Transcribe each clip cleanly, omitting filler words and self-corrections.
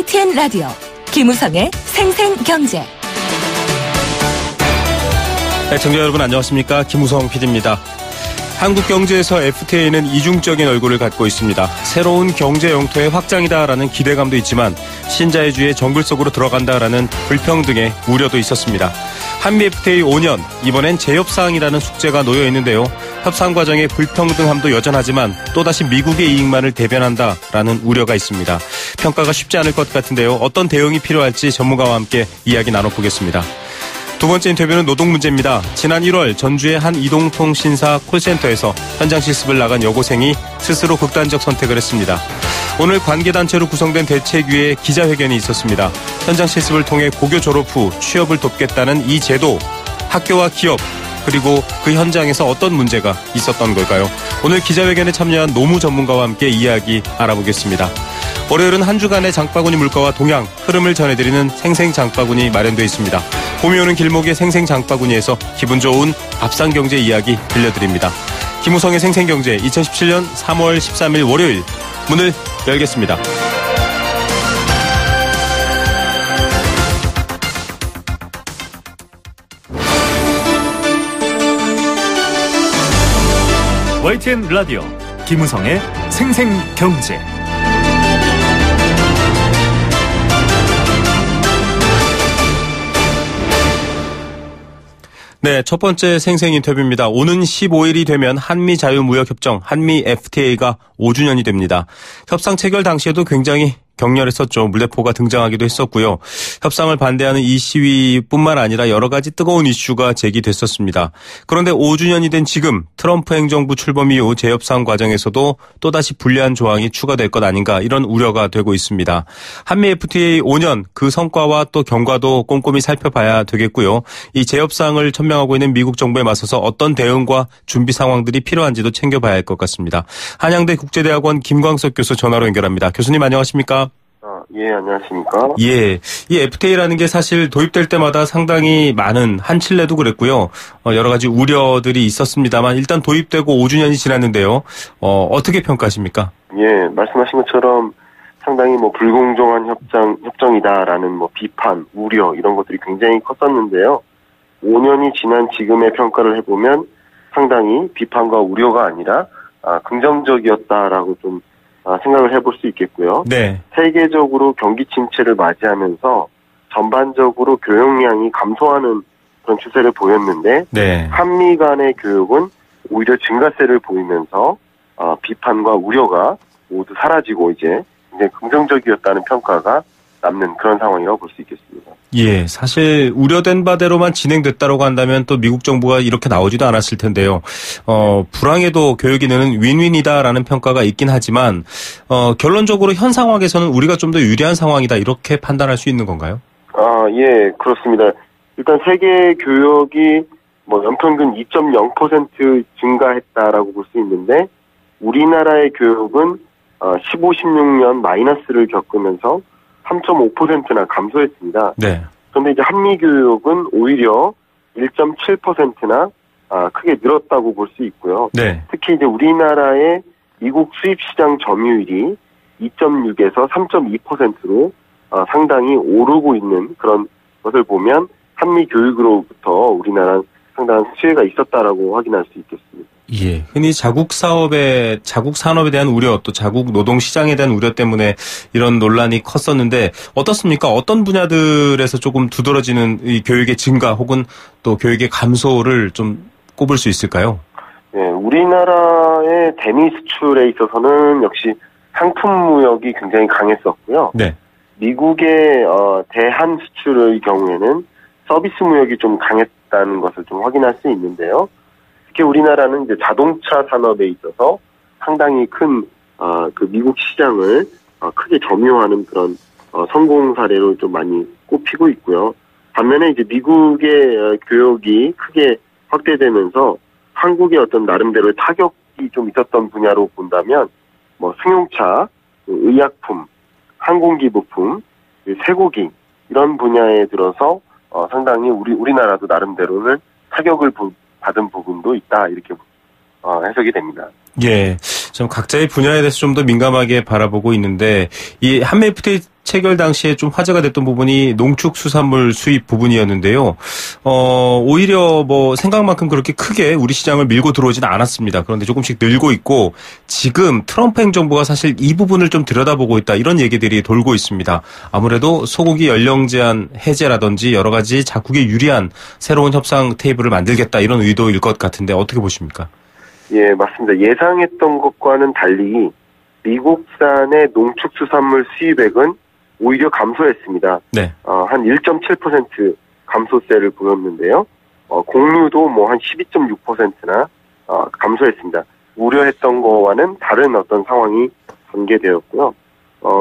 YTN 라디오 김우성의 생생경제. 시청자 여러분 안녕하십니까? 김우성 PD입니다. 한국 경제에서 FTA는 이중적인 얼굴을 갖고 있습니다. 새로운 경제 영토의 확장이다라는 기대감도 있지만 신자유주의의 정글 속으로 들어간다라는 불평등의 우려도 있었습니다. 한미 FTA 5년, 이번엔 재협상이라는 숙제가 놓여 있는데요. 협상 과정의 불평등함도 여전하지만 또다시 미국의 이익만을 대변한다라는 우려가 있습니다. 평가가 쉽지 않을 것 같은데요. 어떤 대응이 필요할지 전문가와 함께 이야기 나눠보겠습니다. 두 번째 인터뷰는 노동 문제입니다. 지난 1월 전주의 한 이동통신사 콜센터에서 현장 실습을 나간 여고생이 스스로 극단적 선택을 했습니다. 오늘 관계단체로 구성된 대책위의 기자회견이 있었습니다. 현장 실습을 통해 고교 졸업 후 취업을 돕겠다는 이 제도, 학교와 기업, 그리고 그 현장에서 어떤 문제가 있었던 걸까요? 오늘 기자회견에 참여한 노무 전문가와 함께 이야기 알아보겠습니다. 월요일은 한 주간의 장바구니 물가와 동향, 흐름을 전해드리는 생생장바구니 마련되어 있습니다. 봄이 오는 길목의 생생장바구니에서 기분 좋은 밥상경제 이야기 들려드립니다. 김우성의 생생경제 2017년 3월 13일 월요일 문을 열겠습니다. YTN 라디오 김우성의 생생경제. 네, 첫 번째 생생 인터뷰입니다. 오는 15일이 되면 한미 자유무역협정, 한미 FTA가 5주년이 됩니다. 협상 체결 당시에도 굉장히 격렬했었죠. 물대포가 등장하기도 했었고요. 협상을 반대하는 이 시위뿐만 아니라 여러 가지 뜨거운 이슈가 제기됐었습니다. 그런데 5주년이 된 지금 트럼프 행정부 출범 이후 재협상 과정에서도 또다시 불리한 조항이 추가될 것 아닌가 이런 우려가 되고 있습니다. 한미 FTA 5년 그 성과와 또 경과도 꼼꼼히 살펴봐야 되겠고요. 이 재협상을 천명하고 있는 미국 정부에 맞서서 어떤 대응과 준비 상황들이 필요한지도 챙겨봐야 할 것 같습니다. 한양대 국제대학원 김광석 교수 전화로 연결합니다. 교수님 안녕하십니까? 예, 안녕하십니까? 예, 이 FTA라는 게 사실 도입될 때마다 상당히 많은 한칠레도 그랬고요. 여러 가지 우려들이 있었습니다만 일단 도입되고 5주년이 지났는데요. 어떻게 평가하십니까? 예, 말씀하신 것처럼 상당히 불공정한 협정이다라는 비판, 우려 이런 것들이 굉장히 컸었는데요. 5년이 지난 지금의 평가를 해보면 상당히 비판과 우려가 아니라 긍정적이었다라고 좀 생각을 해볼 수 있겠고요. 네. 세계적으로 경기 침체를 맞이하면서 전반적으로 교역량이 감소하는 그런 추세를 보였는데 네. 한미 간의 교역은 오히려 증가세를 보이면서 비판과 우려가 모두 사라지고 이제 굉장히 긍정적이었다는 평가가 남는 그런 상황이라고 볼 수 있겠습니다. 예, 사실 우려된 바대로만 진행됐다고 한다면 또 미국 정부가 이렇게 나오지도 않았을 텐데요. 불황에도 교역인은 윈윈이다라는 평가가 있긴 하지만 결론적으로 현 상황에서는 우리가 좀 더 유리한 상황이다 이렇게 판단할 수 있는 건가요? 예, 그렇습니다. 일단 세계 교역이 연평균 2.0% 증가했다라고 볼 수 있는데 우리나라의 교역은 15, 16년 마이너스를 겪으면서 3.5%나 감소했습니다. 네. 그런데 이제 한미 교역은 오히려 1.7%나 크게 늘었다고 볼 수 있고요. 네. 특히 이제 우리나라의 미국 수입 시장 점유율이 2.6에서 3.2%로 상당히 오르고 있는 그런 것을 보면 한미 교역으로부터 우리나라는 상당한 수혜가 있었다라고 확인할 수 있겠습니다. 예, 흔히 자국 산업에 대한 우려, 또 자국 노동 시장에 대한 우려 때문에 이런 논란이 컸었는데 어떻습니까? 어떤 분야들에서 조금 두드러지는 이 교육의 증가 혹은 또 교육의 감소를 좀 꼽을 수 있을까요? 예, 우리나라의 대미 수출에 있어서는 역시 상품 무역이 굉장히 강했었고요. 네. 미국의 대한 수출의 경우에는 서비스 무역이 좀 강했다는 것을 좀 확인할 수 있는데요. 특히 우리나라는 이제 자동차 산업에 있어서 상당히 큰 그 미국 시장을 크게 점유하는 그런 성공 사례로 좀 많이 꼽히고 있고요. 반면에 이제 미국의 교역이 크게 확대되면서 한국의 어떤 나름대로의 타격이 좀 있었던 분야로 본다면 승용차, 의약품, 항공기 부품, 쇠고기 이런 분야에 들어서 상당히 우리나라도 나름대로는 타격을 받은 부분도 있다 이렇게 해석이 됩니다. 예, 좀 각자의 분야에 대해서 좀 더 민감하게 바라보고 있는데 이 한미 FTA 체결 당시에 좀 화제가 됐던 부분이 농축수산물 수입 부분이었는데요. 오히려 뭐 생각만큼 그렇게 크게 우리 시장을 밀고 들어오지는 않았습니다. 그런데 조금씩 늘고 있고 지금 트럼프 행정부가 사실 이 부분을 좀 들여다보고 있다 이런 얘기들이 돌고 있습니다. 아무래도 소고기 연령 제한 해제라든지 여러 가지 자국에 유리한 새로운 협상 테이블을 만들겠다 이런 의도일 것 같은데 어떻게 보십니까? 예, 맞습니다. 예상했던 것과는 달리 미국산의 농축수산물 수입액은 오히려 감소했습니다. 네. 한 1.7% 감소세를 보였는데요. 공유도 뭐 한 12.6%나 감소했습니다. 우려했던 거와는 다른 어떤 상황이 전개되었고요.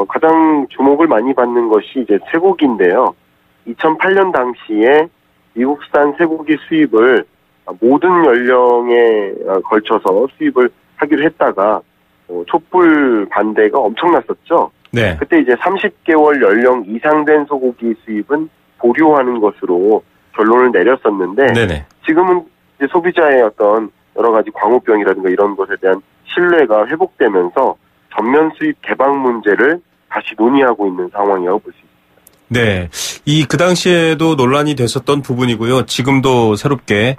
가장 주목을 많이 받는 것이 이제 쇠고기인데요. 2008년 당시에 미국산 쇠고기 수입을 모든 연령에 걸쳐서 수입을 하기로 했다가 촛불 반대가 엄청났었죠. 네. 그때 이제 30개월 연령 이상 된 소고기 수입은 보류하는 것으로 결론을 내렸었는데 네네. 지금은 이제 소비자의 어떤 여러 가지 광우병이라든가 이런 것에 대한 신뢰가 회복되면서 전면 수입 개방 문제를 다시 논의하고 있는 상황이라고 볼 수 있습니다. 네. 그 당시에도 논란이 됐었던 부분이고요. 지금도 새롭게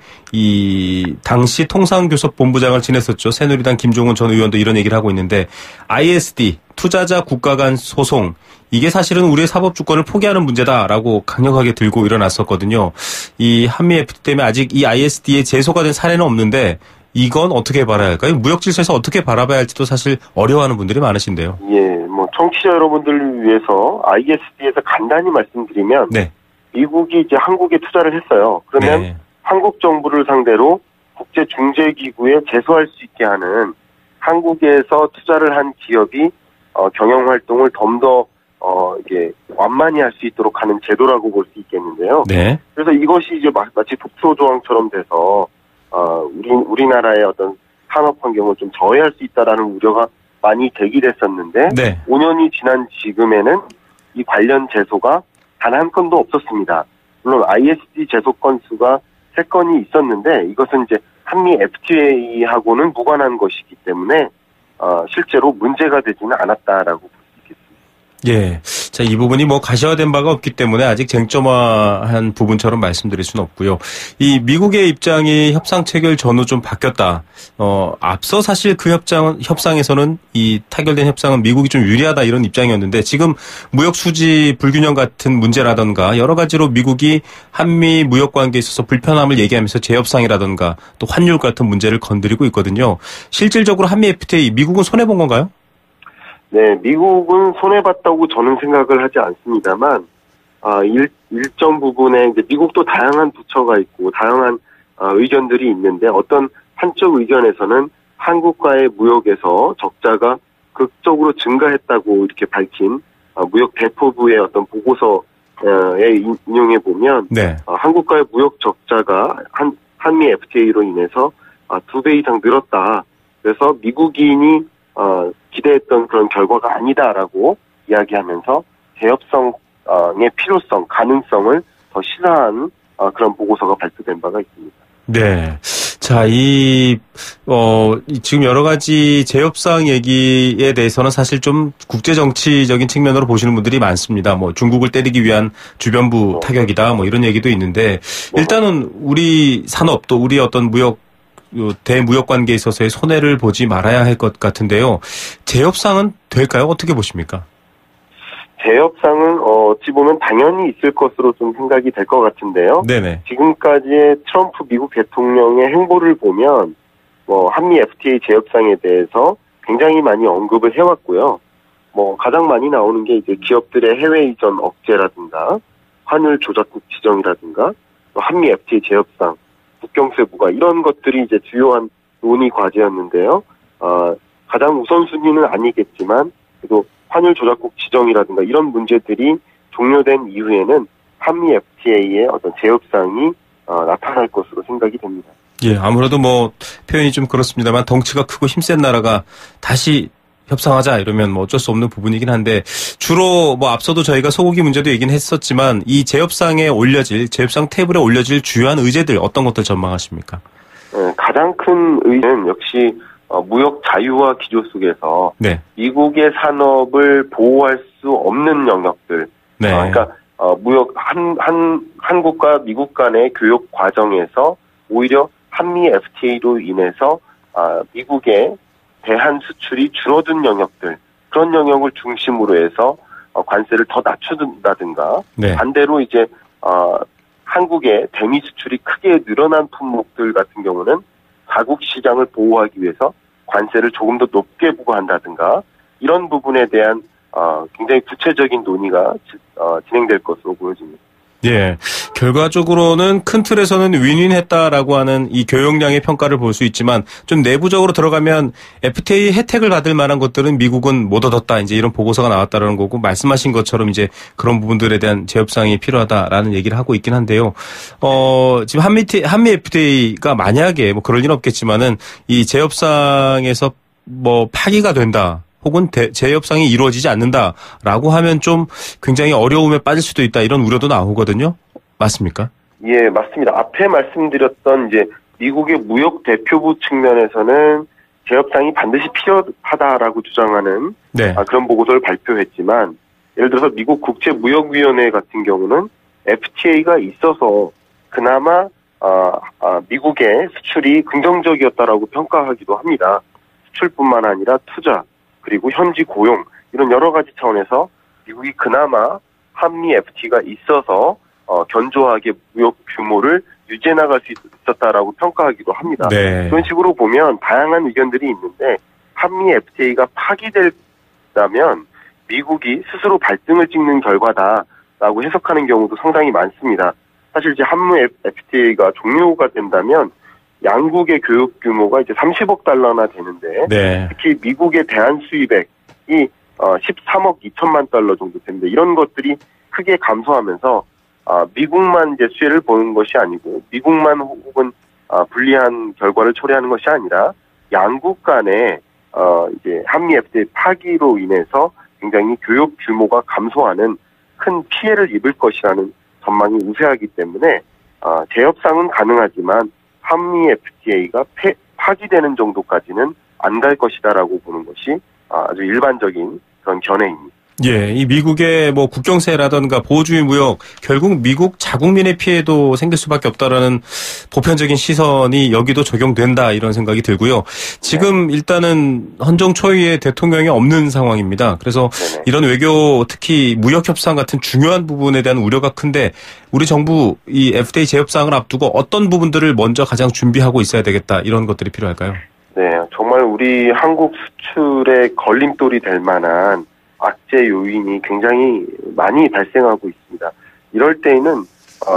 당시 통상교섭본부장을 지냈었죠. 새누리당 김종훈 전 의원도 이런 얘기를 하고 있는데 ISD, 투자자 국가 간 소송, 이게 사실은 우리의 사법 주권을 포기하는 문제다라고 강력하게 들고 일어났었거든요. 이 한미 FTA 때문에 아직 이 ISD에 제소가 된 사례는 없는데 이건 어떻게 바라야 할까요? 무역 질서에서 어떻게 바라봐야 할지도 사실 어려워하는 분들이 많으신데요. 예, 뭐 청취자 여러분들을 위해서 ISD에서 간단히 말씀드리면 네. 미국이 이제 한국에 투자를 했어요. 그러면 네. 한국 정부를 상대로 국제 중재 기구에 제소할 수 있게 하는 한국에서 투자를 한 기업이 경영 활동을 좀 더 이게 완만히 할 수 있도록 하는 제도라고 볼 수 있겠는데요. 네. 그래서 이것이 이제 마치 독소 조항처럼 돼서 우리나라의 어떤 산업 환경을 좀 저해할 수 있다라는 우려가 많이 제기됐었는데 네. 5년이 지난 지금에는 이 관련 제소가 단 한 건도 없었습니다. 물론 ISD 제소 건수가 3건이 있었는데 이것은 이제 한미 FTA하고는 무관한 것이기 때문에 실제로 문제가 되지는 않았다라고 볼 수 있겠습니다. 예. 자, 이 부분이 뭐 가시화된 바가 없기 때문에 아직 쟁점화한 부분처럼 말씀드릴 수는 없고요. 이 미국의 입장이 협상 체결 전후 좀 바뀌었다. 앞서 사실 그 협상에서는 이 타결된 협상은 미국이 좀 유리하다 이런 입장이었는데 지금 무역 수지 불균형 같은 문제라던가 여러 가지로 미국이 한미 무역 관계에 있어서 불편함을 얘기하면서 재협상이라던가 또 환율 같은 문제를 건드리고 있거든요. 실질적으로 한미 FTA 미국은 손해본 건가요? 네, 미국은 손해봤다고 저는 생각을 하지 않습니다만, 일정 부분에 이제 미국도 다양한 부처가 있고, 다양한, 의견들이 있는데, 어떤 한쪽 의견에서는 한국과의 무역에서 적자가 극적으로 증가했다고 이렇게 밝힌, 무역 대표부의 어떤 보고서에 인용해보면, 네. 한국과의 무역 적자가 한미 FTA로 인해서 2배 이상 늘었다. 그래서 미국인이 기대했던 그런 결과가 아니다라고 이야기하면서 재협상의 필요성, 가능성을 더 시사한 그런 보고서가 발표된 바가 있습니다. 네. 자, 지금 여러 가지 재협상 얘기에 대해서는 사실 좀 국제정치적인 측면으로 보시는 분들이 많습니다. 뭐 중국을 때리기 위한 주변부 타격이다, 뭐 이런 얘기도 있는데, 일단은 우리 산업 또 우리 어떤 대무역 관계에 있어서의 손해를 보지 말아야 할 것 같은데요. 재협상은 될까요? 어떻게 보십니까? 재협상은 어찌 보면 당연히 있을 것으로 좀 생각이 될 것 같은데요. 네네. 지금까지의 트럼프 미국 대통령의 행보를 보면 한미 FTA 재협상에 대해서 굉장히 많이 언급을 해왔고요. 가장 많이 나오는 게 이제 기업들의 해외 이전 억제라든가 환율 조작국 지정이라든가 또 한미 FTA 재협상 국경세 부과 이런 것들이 이제 주요한 논의 과제였는데요. 가장 우선순위는 아니겠지만 그래도 환율 조작국 지정이라든가 이런 문제들이 종료된 이후에는 한미 FTA의 어떤 재협상이 나타날 것으로 생각이 됩니다. 예, 아무래도 표현이 좀 그렇습니다만 덩치가 크고 힘센 나라가 다시 협상하자 이러면 어쩔 수 없는 부분이긴 한데 주로 앞서도 저희가 소고기 문제도 얘기는 했었지만 이 재협상 테이블에 올려질 주요한 의제들 어떤 것들 전망하십니까? 네, 가장 큰 의제는 역시 무역 자유화 기조 속에서 네. 미국의 산업을 보호할 수 없는 영역들, 네. 그러니까 무역 한국과 미국 간의 교역 과정에서 오히려 한미 FTA로 인해서 미국의 대한 수출이 줄어든 영역들, 그런 영역을 중심으로 해서 관세를 더 낮춘다든가, 네. 반대로 이제 한국의 대미 수출이 크게 늘어난 품목들 같은 경우는 자국 시장을 보호하기 위해서 관세를 조금 더 높게 부과한다든가, 이런 부분에 대한 굉장히 구체적인 논의가 진행될 것으로 보여집니다. 예. 결과적으로는 큰 틀에서는 윈윈했다라고 하는 이 교역량의 평가를 볼 수 있지만 좀 내부적으로 들어가면 FTA 혜택을 받을 만한 것들은 미국은 못 얻었다. 이제 이런 보고서가 나왔다라는 거고, 말씀하신 것처럼 이제 그런 부분들에 대한 재협상이 필요하다라는 얘기를 하고 있긴 한데요. 지금 한미 FTA가 만약에 뭐 그럴 일은 없겠지만은 이 재협상에서 뭐 파기가 된다. 혹은 재협상이 이루어지지 않는다라고 하면 좀 굉장히 어려움에 빠질 수도 있다, 이런 우려도 나오거든요. 맞습니까? 예, 맞습니다. 앞에 말씀드렸던 이제 미국의 무역 대표부 측면에서는 재협상이 반드시 필요하다라고 주장하는 네. 그런 보고서를 발표했지만, 예를 들어서 미국 국제무역위원회 같은 경우는 FTA가 있어서 그나마 미국의 수출이 긍정적이었다라고 평가하기도 합니다. 수출뿐만 아니라 투자, 그리고 현지 고용, 이런 여러 가지 차원에서 미국이 그나마 한미 FTA가 있어서 견조하게 무역 규모를 유지해 나갈 수 있었다라고 평가하기도 합니다. 네. 그런 식으로 보면 다양한 의견들이 있는데, 한미 FTA가 파기된다면 미국이 스스로 발등을 찍는 결과다라고 해석하는 경우도 상당히 많습니다. 사실 이제 한미 FTA가 종료가 된다면 양국의 교역 규모가 이제 30억 달러나 되는데, 네. 특히 미국의 대한 수입액이 13억 2천만 달러 정도 됩니다. 이런 것들이 크게 감소하면서 미국만 이제 수혜를 보는 것이 아니고, 미국만 혹은 불리한 결과를 초래하는 것이 아니라 양국 간의 이제 한미 FTA 파기로 인해서 굉장히 교역 규모가 감소하는 큰 피해를 입을 것이라는 전망이 우세하기 때문에 재협상은 가능하지만 한미 FTA가 파기되는 정도까지는 안 갈 것이다라고 보는 것이 아주 일반적인 그런 견해입니다. 예, 이 미국의 뭐 국경세라든가 보호주의 무역, 결국 미국 자국민의 피해도 생길 수밖에 없다라는 보편적인 시선이 여기도 적용된다, 이런 생각이 들고요. 지금 일단은 헌정 초의의 대통령이 없는 상황입니다. 그래서 네네. 이런 외교, 특히 무역 협상 같은 중요한 부분에 대한 우려가 큰데, 우리 정부 이 FTA 재협상을 앞두고 어떤 부분들을 먼저 가장 준비하고 있어야 되겠다, 이런 것들이 필요할까요? 네, 정말 우리 한국 수출에 걸림돌이 될 만한 악재 요인이 굉장히 많이 발생하고 있습니다. 이럴 때에는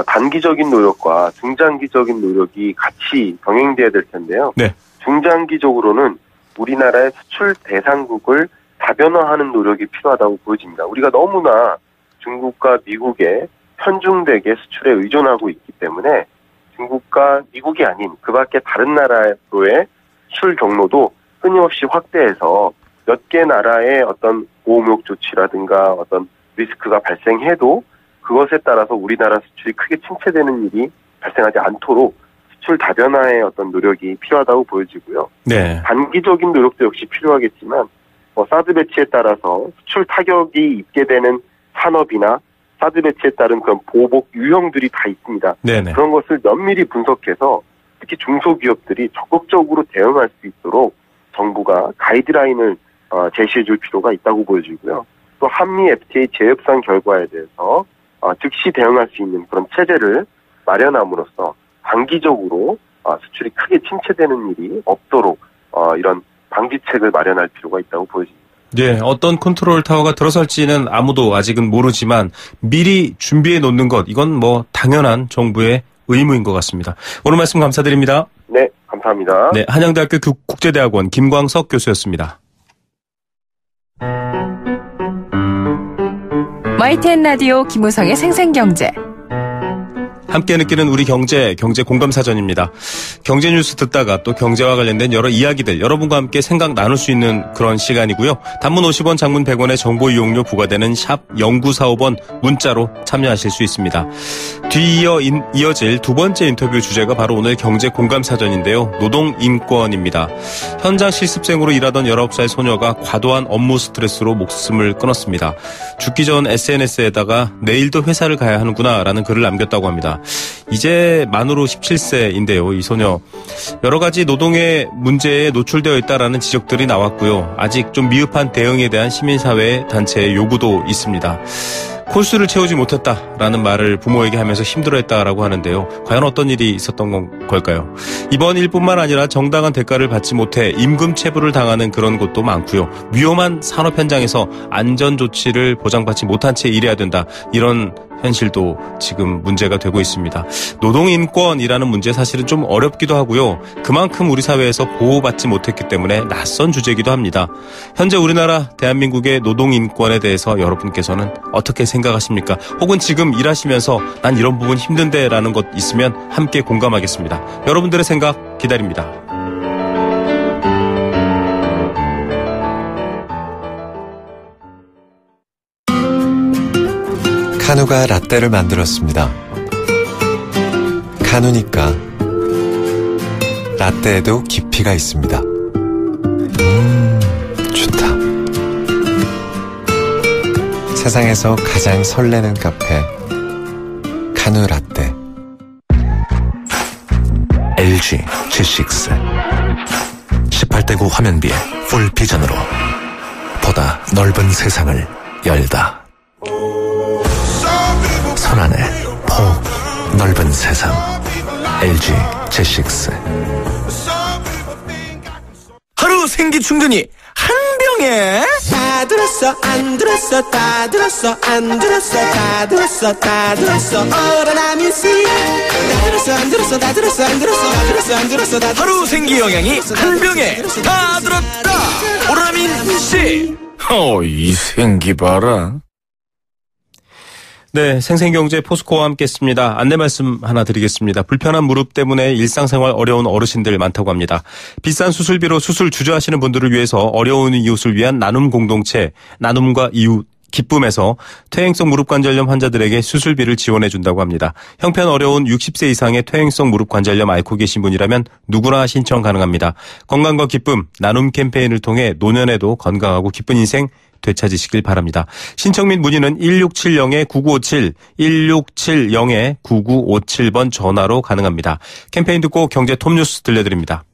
단기적인 노력과 중장기적인 노력이 같이 병행돼야 될 텐데요. 네. 중장기적으로는 우리나라의 수출 대상국을 다변화하는 노력이 필요하다고 보여집니다. 우리가 너무나 중국과 미국에 편중되게 수출에 의존하고 있기 때문에 중국과 미국이 아닌 그 밖에 다른 나라로의 수출 경로도 끊임없이 확대해서 몇 개 나라의 어떤 보호무역 조치라든가 어떤 리스크가 발생해도 그것에 따라서 우리나라 수출이 크게 침체되는 일이 발생하지 않도록 수출 다변화의 어떤 노력이 필요하다고 보여지고요. 네. 단기적인 노력도 역시 필요하겠지만 사드 배치에 따라서 수출 타격이 입게 되는 산업이나 사드 배치에 따른 그런 보복 유형들이 다 있습니다. 네네. 그런 것을 면밀히 분석해서 특히 중소기업들이 적극적으로 대응할 수 있도록 정부가 가이드라인을 제시해 줄 필요가 있다고 보여지고요. 또 한미 FTA 재협상 결과에 대해서 즉시 대응할 수 있는 그런 체제를 마련함으로써 단기적으로 수출이 크게 침체되는 일이 없도록 이런 방지책을 마련할 필요가 있다고 보여집니다. 네, 어떤 컨트롤 타워가 들어설지는 아무도 아직은 모르지만 미리 준비해 놓는 것, 이건 뭐 당연한 정부의 의무인 것 같습니다. 오늘 말씀 감사드립니다. 네, 감사합니다. 네, 한양대학교 국제대학원 김광석 교수였습니다. YTN 라디오 김우성의 생생경제. 함께 느끼는 우리 경제 공감사전입니다. 경제 뉴스 듣다가 또 경제와 관련된 여러 이야기들 여러분과 함께 생각 나눌 수 있는 그런 시간이고요. 단문 50원, 장문 100원의 정보 이용료 부과되는 샵 0945번 문자로 참여하실 수 있습니다. 뒤이어 이어질 두 번째 인터뷰 주제가 바로 오늘 경제 공감사전인데요. 노동인권입니다. 현장 실습생으로 일하던 19살 소녀가 과도한 업무 스트레스로 목숨을 끊었습니다. 죽기 전 SNS에다가 내일도 회사를 가야 하는구나 라는 글을 남겼다고 합니다. 이제 만으로 17세인데요. 이 소녀 여러 가지 노동의 문제에 노출되어 있다라는 지적들이 나왔고요. 아직 좀 미흡한 대응에 대한 시민사회 단체의 요구도 있습니다. 콜수를 채우지 못했다라는 말을 부모에게 하면서 힘들어했다라고 하는데요. 과연 어떤 일이 있었던 걸까요? 이번 일뿐만 아니라 정당한 대가를 받지 못해 임금체불을 당하는 그런 곳도 많고요. 위험한 산업 현장에서 안전조치를 보장받지 못한 채 일해야 된다. 이런 현실도 지금 문제가 되고 있습니다. 노동인권이라는 문제 사실은 좀 어렵기도 하고요. 그만큼 우리 사회에서 보호받지 못했기 때문에 낯선 주제이기도 합니다. 현재 우리나라 대한민국의 노동인권에 대해서 여러분께서는 어떻게 생각하십니까? 혹은 지금 일하시면서 난 이런 부분 힘든데 라는 것 있으면 함께 공감하겠습니다. 여러분들의 생각 기다립니다. 카누가 라떼를 만들었습니다. 카누니까 라떼에도 깊이가 있습니다. 좋다. 세상에서 가장 설레는 카페 카누 라떼. LG G6 18대9 화면비에 풀 비전으로 보다 넓은 세상을 열다. 손안에 폭 넓은 세상 LG G6. 하루 생기 충전이 한 병에 다 들었어 안 들었어 다 들었어 안 들었어 다 들었어 다 들었어 오라나민 씨 다 들었어 안 들었어 다 들었어 안 들었어 다 들었어 안 들었어 다 들었어. 하루 생기 영양이 한 병에 다 들었다. 오라나민 씨. 이 생기 봐라. 네, 생생경제 포스코와 함께했습니다. 안내 말씀 하나 드리겠습니다. 불편한 무릎 때문에 일상생활 어려운 어르신들 많다고 합니다. 비싼 수술비로 수술 주저하시는 분들을 위해서 어려운 이웃을 위한 나눔 공동체, 나눔과 이웃 기쁨에서 퇴행성 무릎관절염 환자들에게 수술비를 지원해 준다고 합니다. 형편 어려운 60세 이상의 퇴행성 무릎관절염 앓고 계신 분이라면 누구나 신청 가능합니다. 건강과 기쁨, 나눔 캠페인을 통해 노년에도 건강하고 기쁜 인생 되찾으시길 바랍니다. 신청 및 문의는 1670-9957, 1670-9957번 전화로 가능합니다. 캠페인 듣고 경제 톱뉴스 들려드립니다.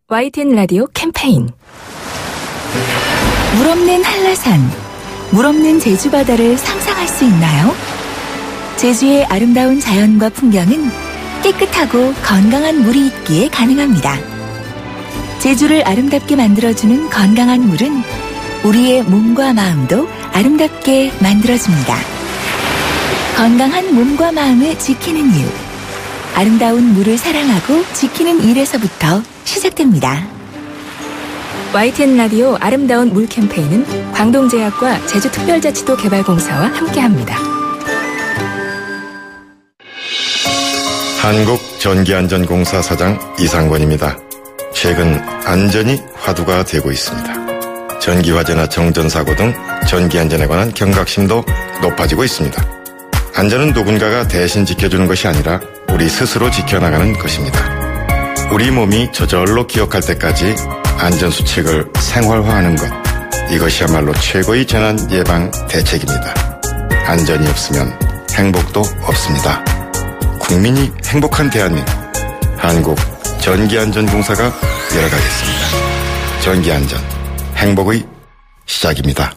YTN 라디오 캠페인. 물 없는 한라산, 물 없는 제주 바다를 상상할 수 있나요? 제주의 아름다운 자연과 풍경은 깨끗하고 건강한 물이 있기에 가능합니다. 제주를 아름답게 만들어주는 건강한 물은 우리의 몸과 마음도 아름답게 만들어줍니다. 건강한 몸과 마음을 지키는 이유. 아름다운 물을 사랑하고 지키는 일에서부터 시작됩니다. YTN 라디오 아름다운 물 캠페인은 광동제약과 제주특별자치도 개발공사와 함께합니다. 한국전기안전공사 사장 이상권입니다. 최근 안전이 화두가 되고 있습니다. 전기화재나 정전사고 등 전기안전에 관한 경각심도 높아지고 있습니다. 안전은 누군가가 대신 지켜주는 것이 아니라 우리 스스로 지켜나가는 것입니다. 우리 몸이 저절로 기억할 때까지 안전수칙을 생활화하는 것, 이것이야말로 최고의 재난 예방 대책입니다. 안전이 없으면 행복도 없습니다. 국민이 행복한 대한민국, 한국전기안전공사가 열어가겠습니다. 전기안전, 행복의 시작입니다.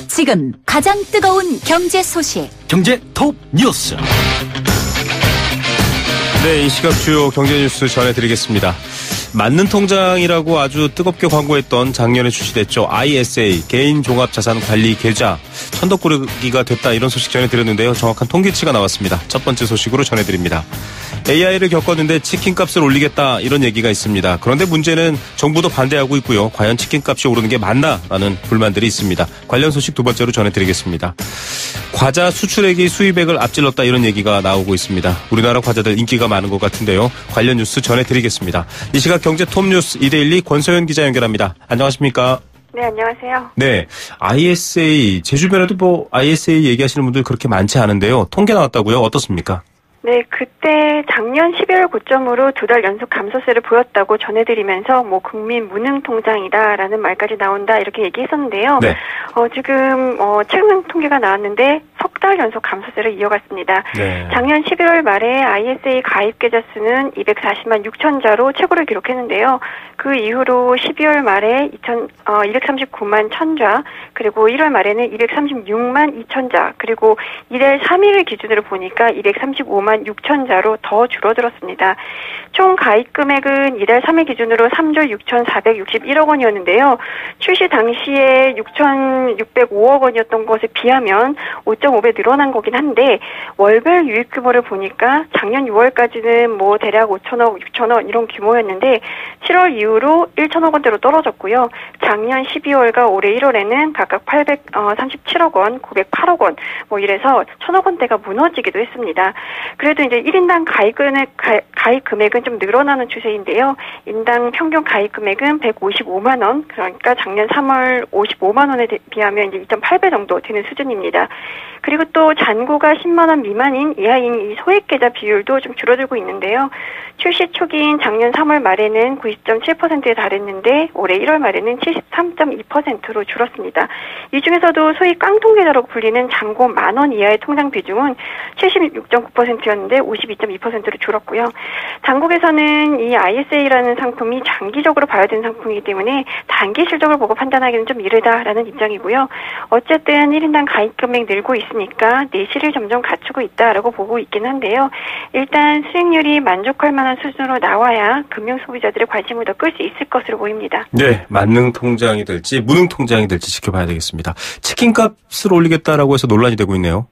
지금 가장 뜨거운 경제 소식. 경제 톱 뉴스. 네, 이 시각 주요 경제 뉴스 전해드리겠습니다. 맞는 통장이라고 아주 뜨겁게 광고했던 작년에 출시됐죠. ISA, 개인종합자산관리 계좌. 천덕꾸러기가 됐다 이런 소식 전해드렸는데요. 정확한 통계치가 나왔습니다. 첫 번째 소식으로 전해드립니다. AI를 겪었는데 치킨값을 올리겠다 이런 얘기가 있습니다. 그런데 문제는 정부도 반대하고 있고요. 과연 치킨값이 오르는 게 맞나라는 불만들이 있습니다. 관련 소식 두 번째로 전해드리겠습니다. 과자 수출액이 수입액을 앞질렀다 이런 얘기가 나오고 있습니다. 우리나라 과자들 인기가 많은 것 같은데요. 관련 뉴스 전해드리겠습니다. 이 시각 경제 톱뉴스 이데일리 권서연 기자 연결합니다. 안녕하십니까? 네, 안녕하세요. 네, ISA 제 주변에도 ISA 얘기하시는 분들 그렇게 많지 않은데요. 통계 나왔다고요? 어떻습니까? 네, 그때 작년 12월 고점으로 2달 연속 감소세를 보였다고 전해드리면서 국민 무능 통장이다라는 말까지 나온다 이렇게 얘기했었는데요. 네. 지금 최근 통계가 나왔는데 석 달 연속 감소세를 이어갔습니다. 네. 작년 11월 말에 ISA 가입 계좌 수는 240만 6천자로 최고를 기록했는데요. 그 이후로 12월 말에 239만 1천자, 그리고 1월 말에는 236만 2천자, 그리고 이달 3일을 기준으로 보니까 235만 6천자로 더 줄어들었습니다. 총 가입 금액은 이달 3일 기준으로 3조 6,461억 원이었는데요. 출시 당시에 6,605억 원이었던 것에 비하면 5.5배 늘어난 거긴 한데 월별 유입 규모를 보니까 작년 6월까지는 대략 5천억, 6천억 이런 규모였는데 7월 이후로 1천억 원대로 떨어졌고요. 작년 12월과 올해 1월에는 각각 837억 원, 908억 원 이래서 1천억 원대가 무너지기도 했습니다. 그래도 이제 1인당 가입 금액은 좀 늘어나는 추세인데요. 인당 평균 가입 금액은 155만 원, 그러니까 작년 3월 55만 원에 비하면 이제 2.8배 정도 되는 수준입니다. 그리고 또 잔고가 10만 원 미만인 이하인 이 소액 계좌 비율도 좀 줄어들고 있는데요. 출시 초기인 작년 3월 말에는 90.7%에 달했는데 올해 1월 말에는 73.2%로 줄었습니다. 이 중에서도 소위 깡통 계좌로 불리는 잔고 10,000원 이하의 통장 비중은 76.9%였는데 52.2%로 줄었고요. 당국에서는 이 ISA라는 상품이 장기적으로 봐야 되는 상품이기 때문에 단기 실적을 보고 판단하기는 좀 이르다라는 입장이고요. 어쨌든 1인당 가입 금액 늘고 있으니까 내실을 점점 갖추고 있다라고 보고 있긴 한데요. 일단 수익률이 만족할 만한 수준으로 나와야 금융 소비자들의 관심을 더 끌 수 있을 것으로 보입니다. 네, 만능 통장이 될지 무능 통장이 될지 지켜봐야 되겠습니다. 치킨값을 올리겠다라고 해서 논란이 되고 있네요.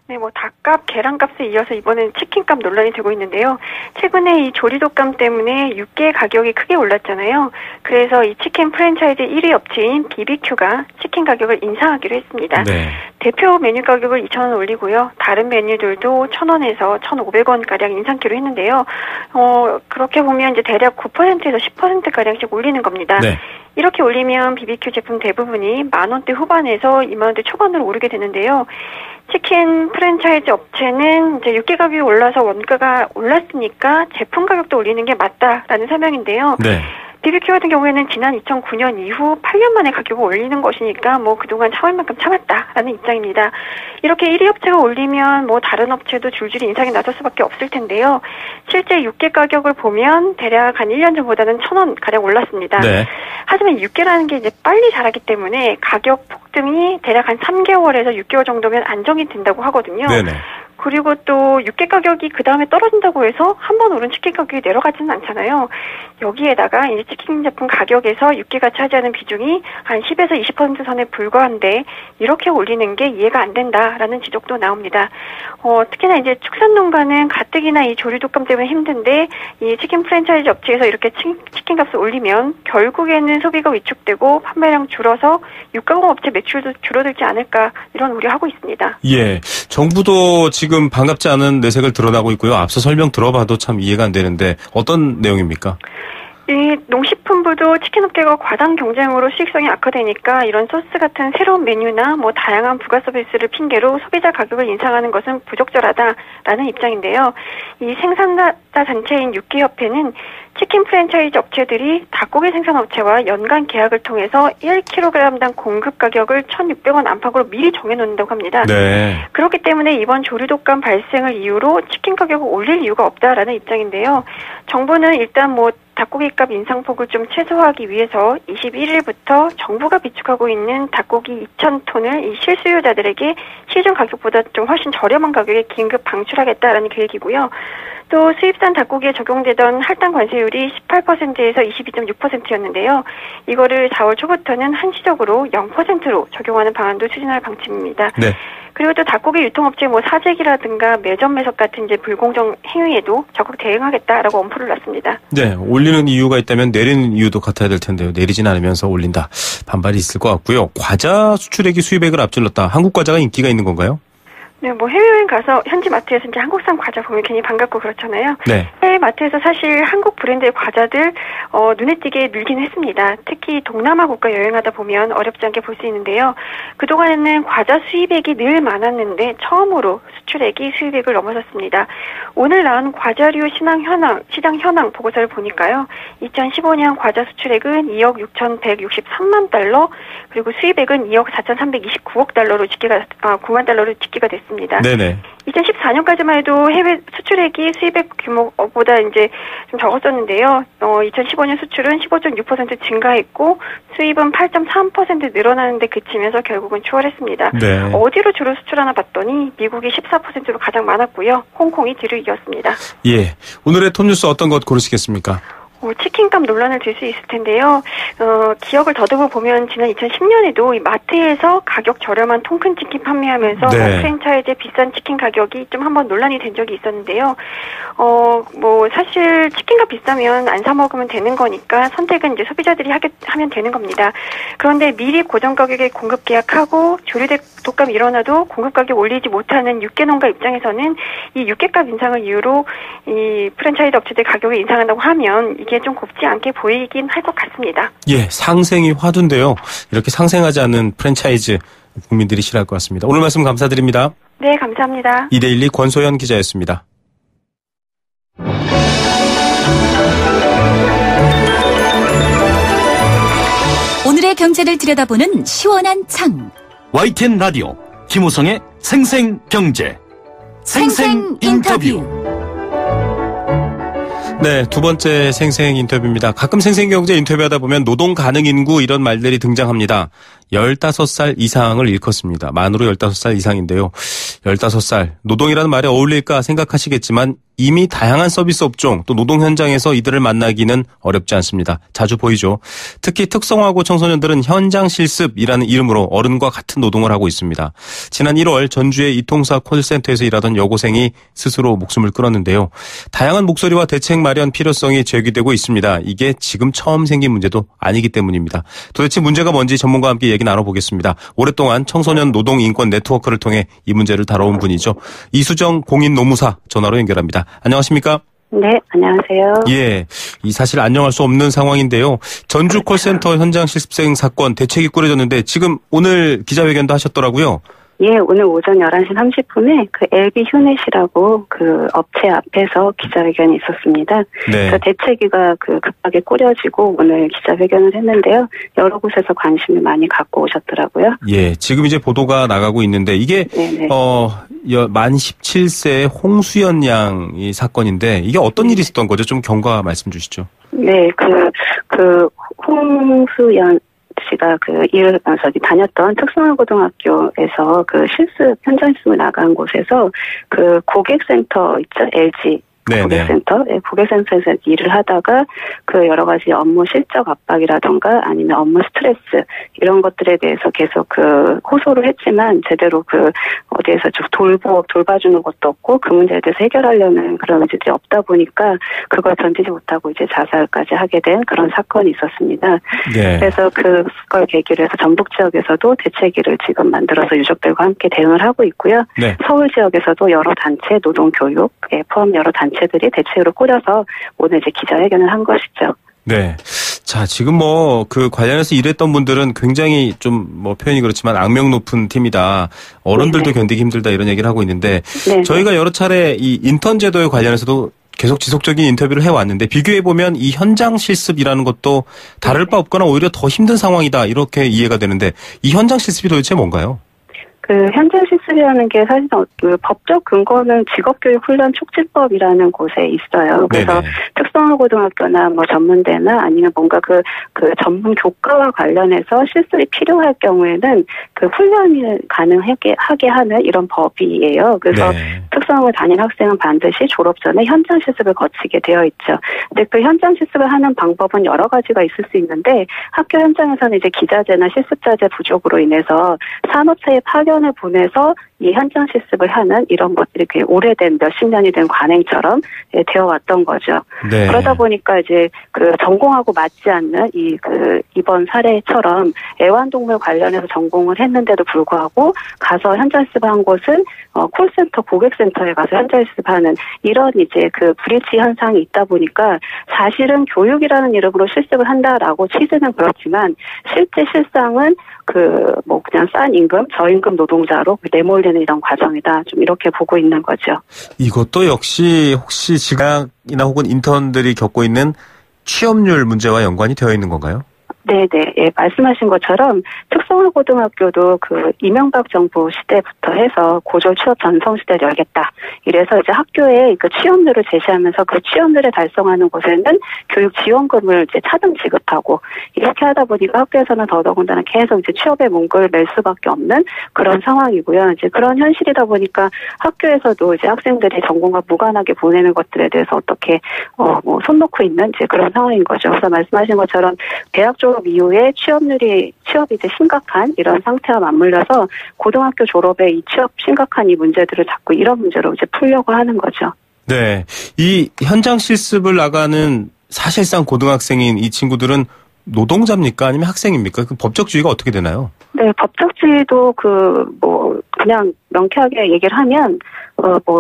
네, 닭값, 계란값에 이어서 이번엔 치킨값 논란이 되고 있는데요. 최근에 이 조리독감 때문에 육개 가격이 크게 올랐잖아요. 그래서 이 치킨 프랜차이즈 1위 업체인 BBQ가 치킨 가격을 인상하기로 했습니다. 네. 대표 메뉴 가격을 2,000원 올리고요. 다른 메뉴들도 1,000원에서 1,500원가량 인상키로 했는데요. 그렇게 보면 이제 대략 9%에서 10%가량씩 올리는 겁니다. 네. 이렇게 올리면 BBQ 제품 대부분이 10,000원대 후반에서 20,000원대 초반으로 오르게 되는데요. 치킨 프랜차이즈 업체는 이제 육개 가격이 올라서 원가가 올랐으니까 제품 가격도 올리는 게 맞다라는 설명인데요. 네. BBQ 같은 경우에는 지난 2009년 이후 8년 만에 가격을 올리는 것이니까 그동안 참을 만큼 참았다라는 입장입니다. 이렇게 1위 업체가 올리면 다른 업체도 줄줄이 인상이 나설 수밖에 없을 텐데요. 실제 육개 가격을 보면 대략 한 1년 전보다는 1,000원 가량 올랐습니다. 네. 하지만 육개라는 게 이제 빨리 자라기 때문에 가격 폭등이 대략 한 3개월에서 6개월 정도면 안정이 된다고 하거든요. 네네. 그리고 또 육개 가격이 그 다음에 떨어진다고 해서 한 번 오른 치킨 가격이 내려가지는 않잖아요. 여기에다가 이제 치킨 제품 가격에서 육개가 차지하는 비중이 한 10에서 20% 선에 불과한데 이렇게 올리는 게 이해가 안 된다라는 지적도 나옵니다. 특히나 이제 축산농가는 가뜩이나 이 조리독감 때문에 힘든데 이 치킨 프랜차이즈 업체에서 이렇게 치킨 값을 올리면 결국에는 소비가 위축되고 판매량 줄어서 육가공 업체 매출도 줄어들지 않을까 이런 우려하고 있습니다. 예, 정부도 지금 반갑지 않은 내색을 드러나고 있고요. 앞서 설명 들어봐도 참 이해가 안 되는데 어떤 내용입니까? 이 농식품부도 치킨업계가 과당 경쟁으로 수익성이 악화되니까 이런 소스 같은 새로운 메뉴나 다양한 부가 서비스를 핑계로 소비자 가격을 인상하는 것은 부적절하다라는 입장인데요. 이 생산자 단체인 육개협회는 치킨 프랜차이즈 업체들이 닭고기 생산업체와 연간 계약을 통해서 1kg당 공급 가격을 1,600원 안팎으로 미리 정해놓는다고 합니다. 네. 그렇기 때문에 이번 조리독감 발생을 이유로 치킨 가격을 올릴 이유가 없다라는 입장인데요. 정부는 일단 닭고기값 인상폭을 좀 최소화하기 위해서 21일부터 정부가 비축하고 있는 닭고기 2,000톤을 이 실수요자들에게 시중 가격보다 좀 훨씬 저렴한 가격에 긴급 방출하겠다라는 계획이고요. 또 수입산 닭고기에 적용되던 할당 관세율이 18%에서 22.6%였는데요. 이거를 4월 초부터는 한시적으로 0%로 적용하는 방안도 추진할 방침입니다. 네. 그리고 또 닭고기 유통업체 사재기라든가 매점 매석 같은 이제 불공정 행위에도 적극 대응하겠다라고 엄포를 놨습니다. 네, 올리는 이유가 있다면 내리는 이유도 같아야 될 텐데요. 내리진 않으면서 올린다. 반발이 있을 것 같고요. 과자 수출액이 수입액을 앞질렀다. 한국 과자가 인기가 있는 건가요? 네, 해외여행 가서 현지 마트에서 이제 한국산 과자 보면 괜히 반갑고 그렇잖아요. 네. 해외 마트에서 사실 한국 브랜드의 과자들 눈에 띄게 늘긴 했습니다. 특히 동남아 국가 여행하다 보면 어렵지 않게 볼 수 있는데요. 그동안에는 과자 수입액이 늘 많았는데 처음으로 수출액이 수입액을 넘어섰습니다. 오늘 나온 과자류 시장 현황 보고서를 보니까요. 2015년 과자 수출액은 2억 6,163만 달러, 그리고 수입액은 2억 4,329억 달러로 9만 달러로 집계가 됐습니다. 네네. 2014년까지만 해도 해외 수출액이 수입액 규모보다 이제 좀 적었었는데요. 2015년 수출은 15.6% 증가했고 수입은 8.3% 늘어나는데 그치면서 결국은 추월했습니다. 네. 어디로 주로 수출하나 봤더니 미국이 14%로 가장 많았고요. 홍콩이 뒤를 이었습니다. 예. 오늘의 톱뉴스 어떤 것 고르시겠습니까? 치킨값 논란을 들 수 있을 텐데요. 기억을 더듬어 보면 지난 2010년에도 이 마트에서 가격 저렴한 통큰 치킨 판매하면서 네. 프랜차이즈 비싼 치킨 가격이 좀 한번 논란이 된 적이 있었는데요. 사실 치킨값 비싸면 안 사 먹으면 되는 거니까 선택은 이제 소비자들이 하면 되는 겁니다. 그런데 미리 고정 가격에 공급 계약하고 조류대 독감이 일어나도 공급 가격 올리지 못하는 육개 농가 입장에서는 이 육개값 인상을 이유로 이 프랜차이즈 업체들 가격을 인상한다고 하면 이게 좀 곱지 않게 보이긴 할 것 같습니다. 예, 상생이 화두인데요. 이렇게 상생하지 않는 프랜차이즈 국민들이 싫어할 것 같습니다. 오늘 말씀 감사드립니다. 네, 감사합니다. 이데일리 권소연 기자였습니다. 오늘의 경제를 들여다보는 시원한 창. YTN 라디오 김우성의 생생경제 생생 인터뷰. 네, 두 번째 생생 인터뷰입니다. 가끔 생생경제 인터뷰하다 보면 노동 가능 인구 이런 말들이 등장합니다. 15살 이상을 일컫습니다. 만으로 15살 이상인데요. 15살, 노동이라는 말에 어울릴까 생각하시겠지만 이미 다양한 서비스 업종 또 노동 현장에서 이들을 만나기는 어렵지 않습니다. 자주 보이죠. 특히 특성화고 청소년들은 현장 실습이라는 이름으로 어른과 같은 노동을 하고 있습니다. 지난 1월 전주의 이통사 콜센터에서 일하던 여고생이 스스로 목숨을 끊었는데요. 다양한 목소리와 대책 마련 필요성이 제기되고 있습니다. 이게 지금 처음 생긴 문제도 아니기 때문입니다. 도대체 문제가 뭔지 전문가와 함께 얘기 나눠보겠습니다. 오랫동안 청소년 노동 인권 네트워크를 통해 이 문제를 다뤄온 분이죠. 이수정 공인노무사 전화로 연결합니다. 안녕하십니까? 네, 안녕하세요. 예, 이 사실 안녕할 수 없는 상황인데요. 전주 콜센터 현장 실습생 사건 대책이 꾸려졌는데 지금 오늘 기자회견도 하셨더라고요. 예, 오늘 오전 11시 30분에 그 LB 휴넷이라고 그 업체 앞에서 기자회견이 있었습니다. 네. 그래서 대책위가 급하게 꾸려지고 오늘 기자회견을 했는데요. 여러 곳에서 관심을 많이 갖고 오셨더라고요. 예, 지금 이제 보도가 나가고 있는데 이게 만 17세 홍수연 양이 사건인데 이게 어떤 일이 있었던 거죠? 좀 경과 말씀 주시죠. 네, 홍수연 씨가 다녔던 특성화고등학교에서 현장 실습을 나간 곳에서 고객센터 있죠? LG. 고객센터, 고객센터에서 일을 하다가 여러 가지 업무 실적 압박이라던가 아니면 업무 스트레스 이런 것들에 대해서 계속 호소를 했지만 제대로 어디에서 좀 돌봐주는 것도 없고 그 문제에 대해서 해결하려는 그런 의지들이 없다 보니까 그걸 견디지 못하고 이제 자살까지 하게 된 그런 사건이 있었습니다. 네. 그래서 그걸 계기로 해서 전북 지역에서도 대책위를 지금 만들어서 유족들과 함께 대응을 하고 있고요. 네. 서울 지역에서도 여러 단체 노동교육에 포함 여러 단체들이 대책으로 꾸려서 오늘 이제 기자회견을 한 것이죠. 네. 자, 지금 관련해서 일했던 분들은 굉장히 표현이 그렇지만 악명 높은 팀이다. 어른들도 네네. 견디기 힘들다 이런 얘기를 하고 있는데 네네. 저희가 여러 차례 이 인턴 제도에 관련해서도 계속 지속적인 인터뷰를 해왔는데 비교해보면 이 현장 실습이라는 것도 다를 바 없거나 오히려 더 힘든 상황이다 이렇게 이해가 되는데 이 현장 실습이 도대체 뭔가요? 현장 실습이라는 게 사실 법적 근거는 직업교육훈련 촉진법이라는 곳에 있어요. 그래서 네네. 특성화고등학교나 전문대나 아니면 뭔가 전문 교과와 관련해서 실습이 필요할 경우에는 훈련을 가능하게 하는 이런 법이에요. 그래서 네. 특성을 다닌 학생은 반드시 졸업 전에 현장 실습을 거치게 되어 있죠. 근데 그 현장 실습을 하는 방법은 여러 가지가 있을 수 있는데 학교 현장에서는 이제 기자재나 실습자재 부족으로 인해서 산업체에 파견을 보내서 이 현장 실습을 하는 이런 것들이 꽤 오래된 몇십 년이 된 관행처럼 되어 왔던 거죠. 네. 그러다 보니까 이제 그 전공하고 맞지 않는 이번 사례처럼 애완동물 관련해서 전공을 했는데도 불구하고 가서 현장 실습을 한 곳은 콜센터, 고객센터에 가서 현장 실습하는 이런 이제 그 불일치 현상이 있다 보니까 사실은 교육이라는 이름으로 실습을 한다라고 취지는 그렇지만 실제 실상은 그냥 싼 임금, 저임금 노동자로 내몰리는 이런 과정이다. 좀 이렇게 보고 있는 거죠. 이것도 역시 혹시 직장이나 혹은 인턴들이 겪고 있는 취업률 문제와 연관이 되어 있는 건가요? 네네. 예, 말씀하신 것처럼 특성화고등학교도 그 이명박 정부 시대부터 해서 고졸 취업 전성 시대를 열겠다. 이래서 이제 학교에 그 취업률을 제시하면서 그 취업률을 달성하는 곳에는 교육 지원금을 이제 차등 지급하고 이렇게 하다 보니까 학교에서는 더더군다나 계속 이제 취업의 문구를 낼 수밖에 없는 그런 상황이고요. 이제 그런 현실이다 보니까 학교에서도 이제 학생들이 전공과 무관하게 보내는 것들에 대해서 어떻게 손 놓고 있는 이제 그런 상황인 거죠. 그래서 말씀하신 것처럼 대학 졸업 이후에 취업이 이제 심각한 이런 상태와 맞물려서 고등학교 졸업에 이 취업 심각한 이 문제들을 자꾸 이런 문제로 이제 풀려고 하는 거죠. 네. 이 현장 실습을 나가는 사실상 고등학생인 이 친구들은 노동자입니까? 아니면 학생입니까? 그 법적주의가 어떻게 되나요? 네, 법적주의도 그냥 명쾌하게 얘기를 하면